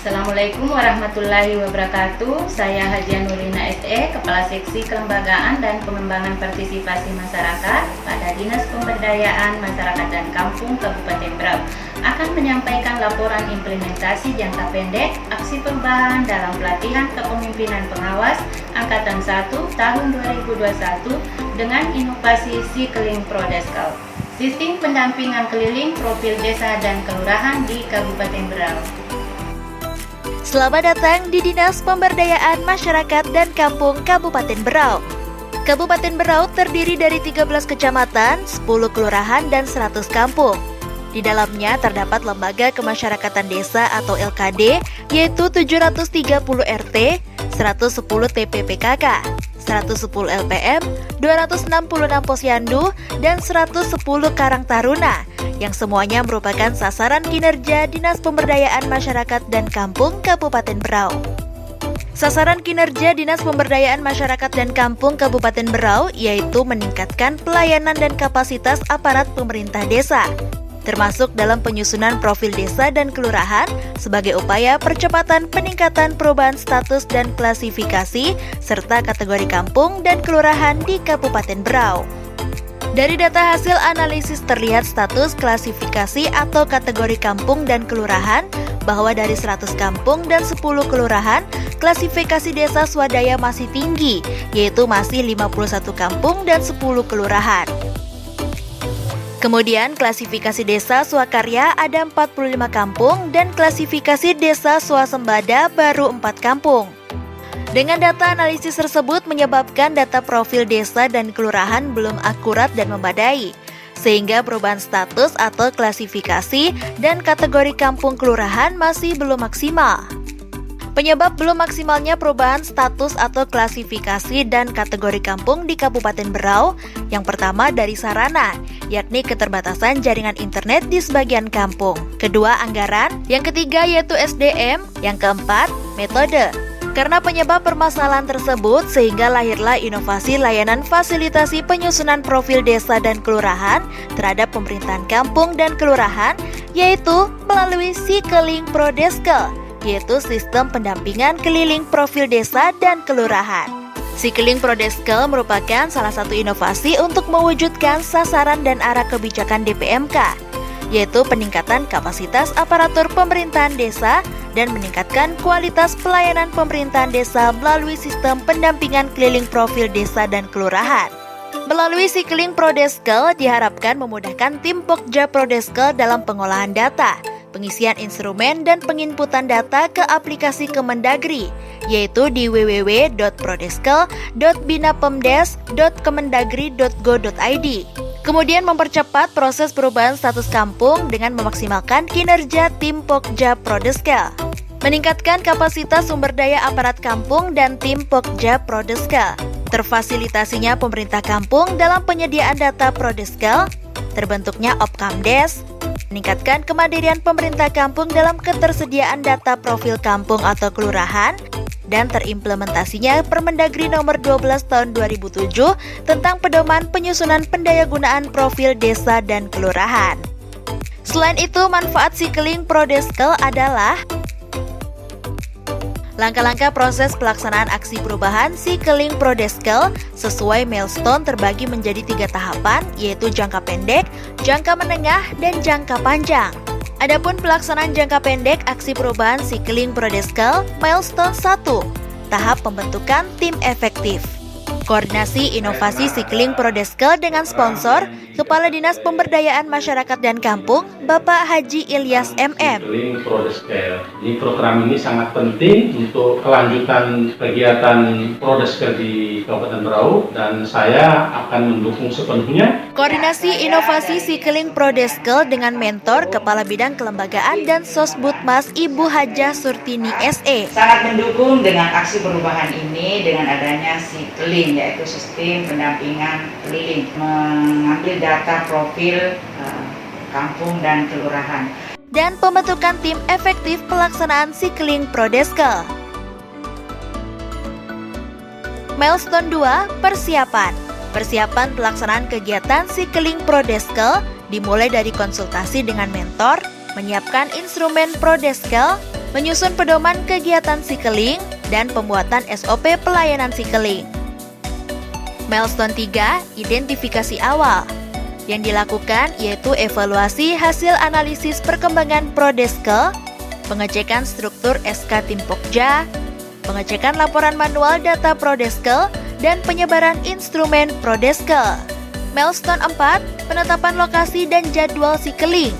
Assalamualaikum warahmatullahi wabarakatuh. Saya Hajiah Nurina SE, Kepala Seksi Kelembagaan dan Pengembangan Partisipasi Masyarakat pada Dinas Pemberdayaan Masyarakat dan Kampung Kabupaten Berau, akan menyampaikan laporan implementasi jangka pendek aksi perubahan dalam pelatihan kepemimpinan pengawas Angkatan 1 tahun 2021 dengan inovasi Sikling Prodeskel, sistem pendampingan keliling profil desa dan kelurahan di Kabupaten Berau. Selamat datang di Dinas Pemberdayaan Masyarakat dan Kampung Kabupaten Berau. Kabupaten Berau terdiri dari 13 kecamatan, 10 kelurahan, dan 100 kampung. Di dalamnya terdapat lembaga kemasyarakatan desa atau LKD, yaitu 730 RT, 110 TPPKK, 110 LPM, 266 posyandu, dan 110 Karang Taruna, yang semuanya merupakan sasaran kinerja Dinas Pemberdayaan Masyarakat dan Kampung Kabupaten Berau. Sasaran kinerja Dinas Pemberdayaan Masyarakat dan Kampung Kabupaten Berau yaitu meningkatkan pelayanan dan kapasitas aparat pemerintah desa, termasuk dalam penyusunan profil desa dan kelurahan sebagai upaya percepatan peningkatan perubahan status dan klasifikasi serta kategori kampung dan kelurahan di Kabupaten Berau. Dari data hasil analisis terlihat status klasifikasi atau kategori kampung dan kelurahan bahwa dari 100 kampung dan 10 kelurahan, klasifikasi desa swadaya masih tinggi, yaitu masih 51 kampung dan 10 kelurahan. Kemudian klasifikasi desa swakarya ada 45 kampung dan klasifikasi desa swasembada baru 4 kampung. Dengan data analisis tersebut menyebabkan data profil desa dan kelurahan belum akurat dan memadai, sehingga perubahan status atau klasifikasi dan kategori kampung kelurahan masih belum maksimal. Penyebab belum maksimalnya perubahan status atau klasifikasi dan kategori kampung di Kabupaten Berau, yang pertama dari sarana, yakni keterbatasan jaringan internet di sebagian kampung. Kedua, anggaran. Yang ketiga yaitu SDM. Yang keempat, metode. Karena penyebab permasalahan tersebut, sehingga lahirlah inovasi layanan fasilitasi penyusunan profil desa dan kelurahan terhadap pemerintahan kampung dan kelurahan, yaitu melalui Sikling Prodeskel, yaitu sistem pendampingan keliling profil desa dan kelurahan. Sikling Prodeskel merupakan salah satu inovasi untuk mewujudkan sasaran dan arah kebijakan DPMK, yaitu peningkatan kapasitas aparatur pemerintahan desa dan meningkatkan kualitas pelayanan pemerintahan desa melalui sistem pendampingan keliling profil desa dan kelurahan. Melalui Sikling Prodeskel diharapkan memudahkan tim Pokja Prodeskel dalam pengolahan data, pengisian instrumen dan penginputan data ke aplikasi Kemendagri, yaitu di www.prodeskel.binapemdes.kemendagri.go.id. Kemudian mempercepat proses perubahan status kampung dengan memaksimalkan kinerja tim Pokja Prodeskel. Meningkatkan kapasitas sumber daya aparat kampung dan tim Pokja Prodeskel. Terfasilitasinya pemerintah kampung dalam penyediaan data Prodeskel, terbentuknya Opkamdes, meningkatkan kemandirian pemerintah kampung dalam ketersediaan data profil kampung atau kelurahan, dan terimplementasinya Permendagri nomor 12 tahun 2007 tentang pedoman penyusunan pendayagunaan profil desa dan kelurahan. Selain itu, manfaat Sikling Prodeskel adalah langkah-langkah proses pelaksanaan aksi perubahan Sikling Prodeskel sesuai milestone terbagi menjadi 3 tahapan, yaitu jangka pendek, jangka menengah, dan jangka panjang. Adapun pelaksanaan jangka pendek aksi perubahan Sikling Prodeskel, milestone 1, tahap pembentukan tim efektif. Koordinasi inovasi Sikling Prodeskel dengan sponsor Kepala Dinas Pemberdayaan Masyarakat dan Kampung, Bapak Haji Ilyas MM. Sikling Prodeskel. Ini program ini sangat penting untuk kelanjutan kegiatan Prodeskel di Kabupaten Berau dan saya akan mendukung sepenuhnya. Koordinasi inovasi Sikling Prodeskel dengan mentor Kepala Bidang Kelembagaan dan Sosbudmas Ibu Hajah Surtini SE. Sangat mendukung dengan aksi perubahan ini dengan adanya Sikling, yaitu sistem pendampingan keliling, mengambil data profil kampung dan kelurahan. Dan pembentukan tim efektif pelaksanaan Sikling Prodeskel. Milestone 2, persiapan. Persiapan pelaksanaan kegiatan Sikling Prodeskel dimulai dari konsultasi dengan mentor, menyiapkan instrumen Prodeskel, menyusun pedoman kegiatan Sikeling, dan pembuatan SOP pelayanan Sikeling. Milestone 3, identifikasi awal. Yang dilakukan yaitu evaluasi hasil analisis perkembangan Prodeskel, pengecekan struktur SK Tim Pokja, pengecekan laporan manual data Prodeskel, dan penyebaran instrumen Prodeskel. Milestone 4, penetapan lokasi dan jadwal Sikeling.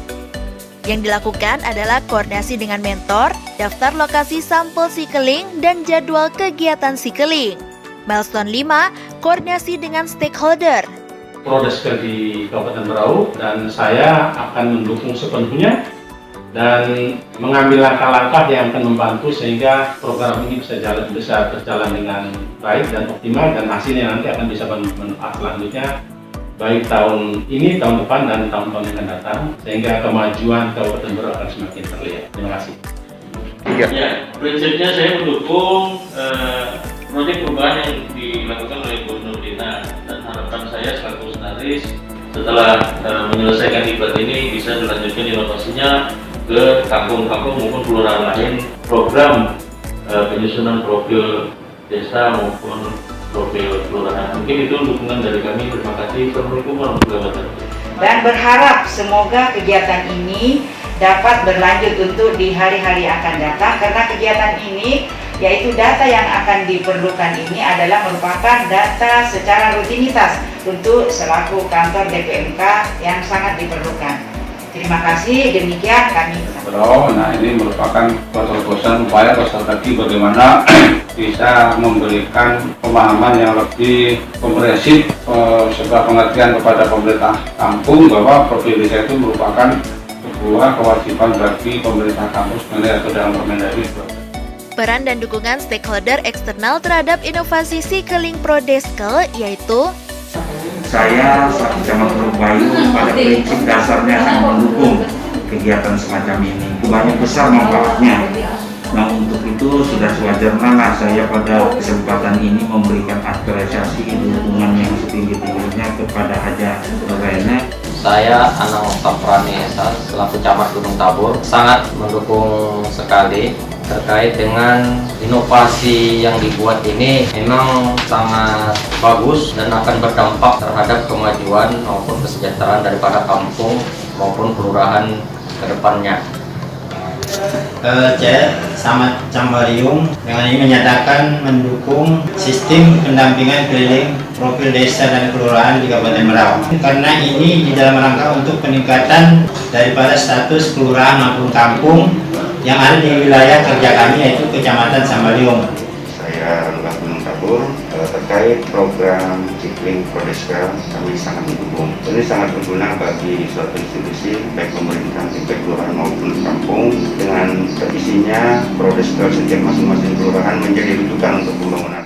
Yang dilakukan adalah koordinasi dengan mentor, daftar lokasi sampel Sikeling, dan jadwal kegiatan Sikeling. Milestone 5, koordinasi dengan stakeholder. Prodeskel di Kabupaten Berau, dan saya akan mendukung sepenuhnya dan mengambil langkah-langkah yang akan membantu sehingga program ini bisa berjalan dengan baik dan optimal, dan hasilnya nanti akan bisa bermanfaat selanjutnya baik tahun ini, tahun depan, dan tahun-tahun yang akan datang, sehingga kemajuan Kabupaten Berau akan semakin terlihat. Terima kasih. Ya, prinsipnya saya mendukung proyek perubahan yang dilakukan oleh Bu Nurdina, dan harapan saya selaku senaris setelah menyelesaikan diklat ini bisa dilanjutkan inovasinya ke kampung-kampung maupun kelurahan lain, program penyusunan profil desa maupun profil kelurahan. Mungkin itu dukungan dari kami. Terima kasih. Assalamualaikum warahmatullahi wabarakatuh. Dan berharap semoga kegiatan ini dapat berlanjut untuk di hari-hari akan datang, karena kegiatan ini yaitu data yang akan diperlukan ini adalah merupakan data secara rutinitas untuk selaku kantor DPMK yang sangat diperlukan. Terima kasih, demikian kami. Nah, ini merupakan terobosan upaya strategi bagaimana bisa memberikan pemahaman yang lebih komprehensif sebuah pengertian kepada pemerintah kampung bahwa profil desa itu merupakan sebuah kewajiban bagi pemerintah kampus atau dalam Permendagri. Peran dan dukungan stakeholder eksternal terhadap inovasi Sikeling Prodeskel yaitu saya selaku camat Bayu pada prinsip dasarnya sangat mendukung kegiatan semacam ini. Banyak besar manfaatnya. Nah, untuk itu sudah sewajarnya lah saya pada kesempatan ini memberikan apresiasi dukungan yang setinggi-tingginya kepada Haja Nurena. Saya Anang Oktaprani Esa selaku camat Gunung Tabur sangat mendukung sekali terkait dengan inovasi yang dibuat ini. Memang sangat bagus dan akan berdampak terhadap kemajuan maupun kesejahteraan daripada kampung maupun kelurahan ke depannya. Saya Samad Cambarium dengan ini menyatakan mendukung sistem pendampingan keliling profil desa dan kelurahan di Kabupaten Berau, karena ini di dalam rangka untuk peningkatan daripada status kelurahan maupun kampung yang ada di wilayah kerja kami, yaitu Kecamatan Sambaliung. Saya Lurah Gunung Tabur, terkait program Sikeling Prodeskel kami sangat mendukung. Ini sangat berguna bagi suatu institusi baik pemerintah tingkat kelurahan maupun kampung, dengan terisinya Prodeskel setiap masing-masing kelurahan menjadi rujukan untuk pembangunan.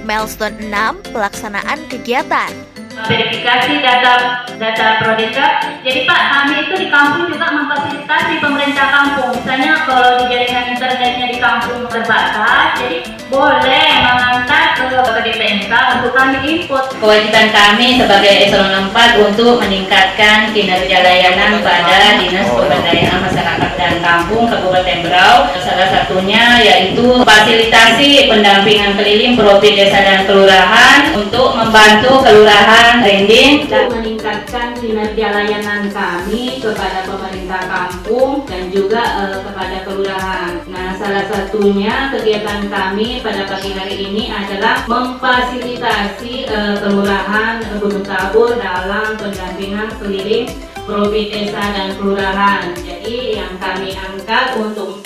Milestone 6, pelaksanaan kegiatan. Verifikasi data Prodeskel. Jadi Pak, kami itu di kampung juga memfasilitasi pemerintah kampung. Misalnya kalau di jaringan internetnya di kampung terbatas, jadi boleh mengantar ke DPMK untuk kami input. Kewajiban kami sebagai eselon 4 untuk meningkatkan kinerja layanan pada Dinas Pemberdayaan Masyarakat dan Kampung Kabupaten Berau. Salah satunya yaitu fasilitasi pendampingan keliling profil desa dan kelurahan untuk membantu kelurahan branding dan meningkatkan kinerja layanan kami kepada pemerintah kampung dan juga kepada kelurahan. Nah, salah satunya kegiatan kami pada pagi hari ini adalah memfasilitasi kelurahan Gunung Tabur dalam pendampingan keliling profil desa dan kelurahan. Jadi yang kami angkat untuk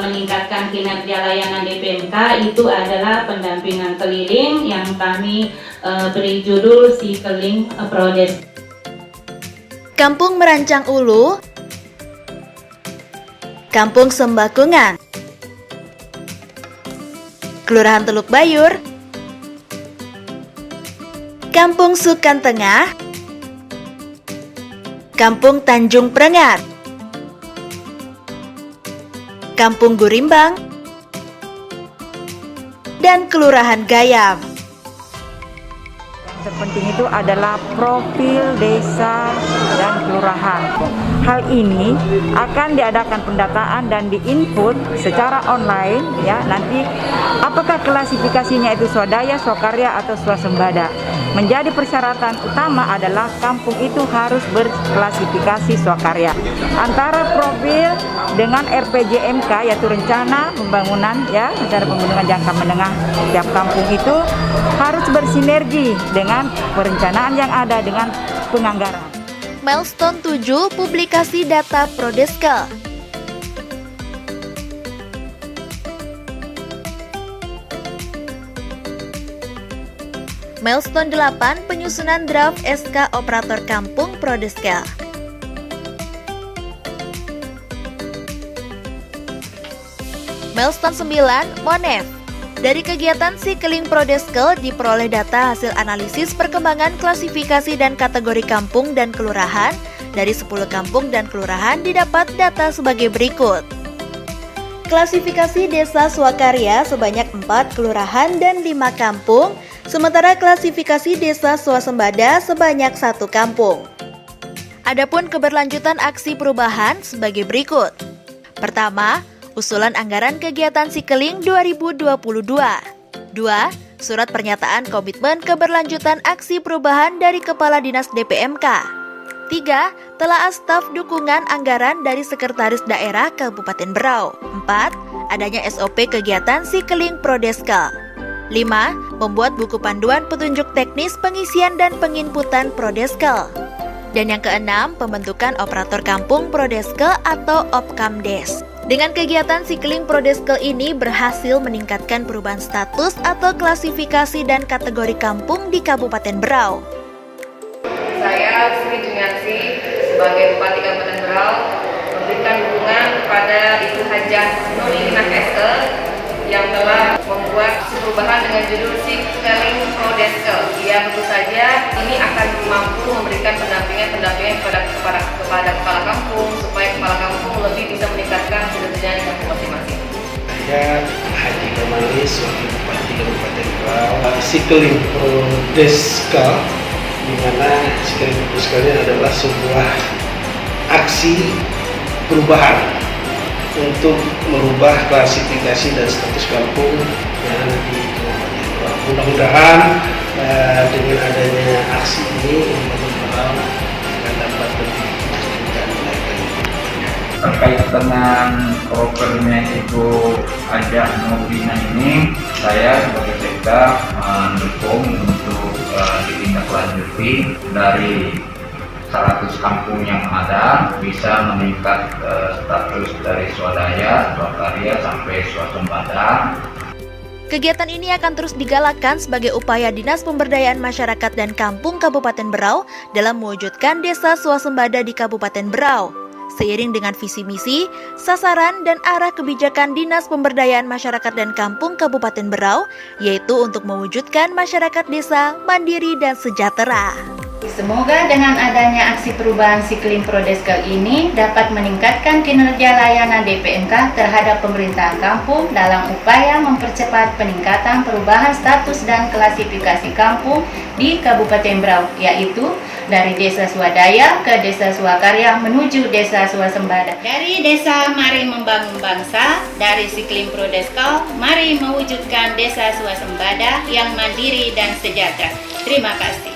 meningkatkan kinerja layanan DPMK itu adalah pendampingan keliling yang kami beri judul Sikeling Prodeskel. Kampung Merancang Ulu, Kampung Sembakungan, Kelurahan Teluk Bayur, Kampung Sukan Tengah, Kampung Tanjung Prengat, Kampung Gurimbang, dan Kelurahan Gayam. Terpenting itu adalah profil desa dan kelurahan. Hal ini akan diadakan pendataan dan diinput secara online ya. Nanti apakah klasifikasinya itu swadaya, swakarya atau swasembada. Menjadi persyaratan utama adalah kampung itu harus berklasifikasi swakarya. Antara profil dengan RPJMK yaitu rencana pembangunan ya, rencana pembangunan jangka menengah setiap kampung itu harus bersinergi dengan perencanaan yang ada dengan penganggaran. Milestone 7, publikasi data Prodeskel. Milestone 8, penyusunan draft SK Operator Kampung Prodeskel. Milestone 9, Monef. Dari kegiatan Sikling Prodeskel diperoleh data hasil analisis perkembangan klasifikasi dan kategori kampung dan kelurahan. Dari 10 kampung dan kelurahan didapat data sebagai berikut. Klasifikasi desa swakarya sebanyak 4 kelurahan dan 5 kampung, sementara klasifikasi desa swasembada sebanyak 1 kampung. Adapun keberlanjutan aksi perubahan sebagai berikut. Pertama, usulan anggaran kegiatan Sikling 2022. 2. Surat pernyataan komitmen keberlanjutan aksi perubahan dari Kepala Dinas DPMK. 3. Telaah staf dukungan anggaran dari Sekretaris Daerah Kabupaten Berau. 4. Adanya SOP kegiatan Sikling Prodeskel. 5. Membuat buku panduan petunjuk teknis pengisian dan penginputan Prodeskel. Dan yang keenam, pembentukan operator kampung Prodeskel atau Opkamdes. Dengan kegiatan Sikling Prodeskel ini berhasil meningkatkan perubahan status atau klasifikasi dan kategori kampung di Kabupaten Berau. Saya Sri Jumiarsi sebagai Bupati Kabupaten Berau memberikan dukungan kepada Ibu Hajah Nurlina SE yang telah membuat perubahan dengan judul Sikling Prodeskel. Ya, tentu saja ini akan mampu memberikan pendampingan kepada kepala kampung supaya kepala kampung lebih bisa meningkatkan kinerja di kampung masing-masing. Saya Haji Kamalis, Wakil Bupati Kabupaten Berau. Sikling Prodeskel, di mana Sikling Prodeskel ini adalah sebuah aksi perubahan untuk merubah klasifikasi dan status kampung yang ada di Kabupaten Berau. Mudah-mudahan dengan adanya aksi ini Kabupaten Berau akan dapat lebih memajukan lagi. Terkait dengan prokernya Ibu Hajah Nurlina ini, saya sebagai Sekda mendukung untuk ditindaklanjuti dari 100 kampung yang ada bisa meningkat status dari swadaya, swakarya sampai swasembada. Kegiatan ini akan terus digalakkan sebagai upaya Dinas Pemberdayaan Masyarakat dan Kampung Kabupaten Berau dalam mewujudkan desa swasembada di Kabupaten Berau. Seiring dengan visi misi, sasaran dan arah kebijakan Dinas Pemberdayaan Masyarakat dan Kampung Kabupaten Berau, yaitu untuk mewujudkan masyarakat desa mandiri dan sejahtera. Semoga dengan adanya aksi perubahan Sikling Prodeskel ini dapat meningkatkan kinerja layanan DPMK terhadap pemerintahan kampung dalam upaya mempercepat peningkatan perubahan status dan klasifikasi kampung di Kabupaten Berau, yaitu dari desa swadaya ke desa swakarya menuju desa swasembada. Dari desa mari membangun bangsa, dari Sikling Prodeskel mari mewujudkan desa swasembada yang mandiri dan sejahtera. Terima kasih.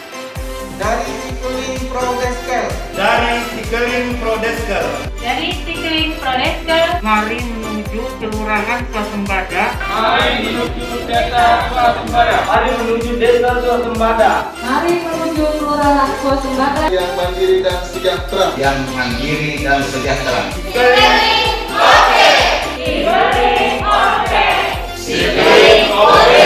Dari Sikling Prodeskel. Dari Sikling Prodeskel. Dari Sikling Prodeskel. Mari menuju kelurahan swasembada. Mari menuju desa swasembada. Mari menuju desa swasembada. Mari menuju kelurahan swasembada Yang mandiri dan sejahtera. Yang mandiri dan sejahtera. Sikling Prodeskel. Sikling Prodeskel.